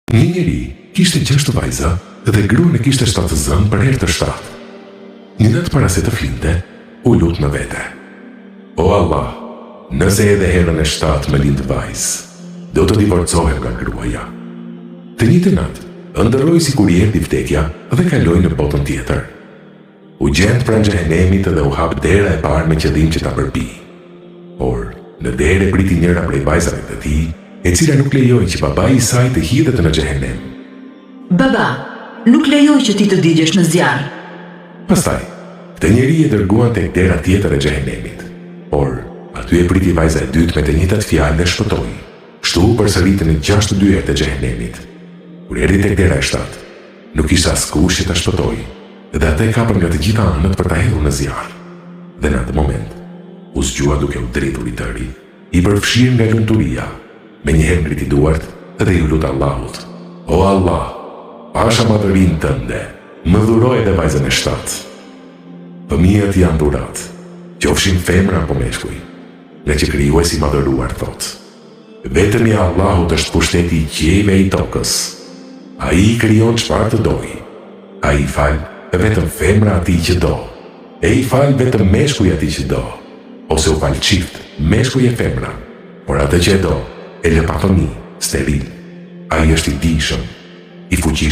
Një njeri kishte 6 vajza dhe gruan e kishte 7 zënë për herë të 7. Një natë para se të flinte, u lut në vete: O Allah, nëse edhe herën e 7 më lind vajzë, do të divorcohem nga gruaja. Të njëjtën natë, ëndërroi sikur i erdhi vdekja dhe kaloi në botën tjetër. U gjend pranë xhehenemit dhe u hap dera e parë me qëllim që ta përpi. Por, në derë priti njëra prej vajzave të tij, e cila nuk lejoi që babai i saj të hidhet në xhehenem. Baba, nuk lejoj që ti të digjesh në zjarr. Pastaj, këtë njeri e dërguan tek dera tjetër e xhehenemit. Por, aty e priti vajza e dytë me të njëjtat fjalë dhe shpëtoi. Kështu përsëritën 62 herë të xhehenemit. Kur erdhi tek dera e 7, nuk ishte askush që ta shpëtoi, dhe ata e kapën nga të gjitha anët për ta hedhur në zjarr. Dhe në atë moment, u zgjua duke u dritur i tëri, i përfshirë nga lumturia, menjëherë ngriti duart dhe i lut Allahut: O Allah, pasha madhërinë tënde, më dhuroj edhe vajzën e 7. Fëmijët janë dhurat, qofshin femra apo meshkuj, nga që krijuesi i madhëruar thot: vetëm i Allahut është pushteti i qiejve e i tokës. Ai i krijon çfarë të dojë. Ai i fal vetëm femra atij që do, e i fal vetëm meshkuj atij që do, ose u fal çift, meshkuj e femra, por atë që e do, e lë pa fëmijë, steril. Ai është i dijshëm, i fuqishëm.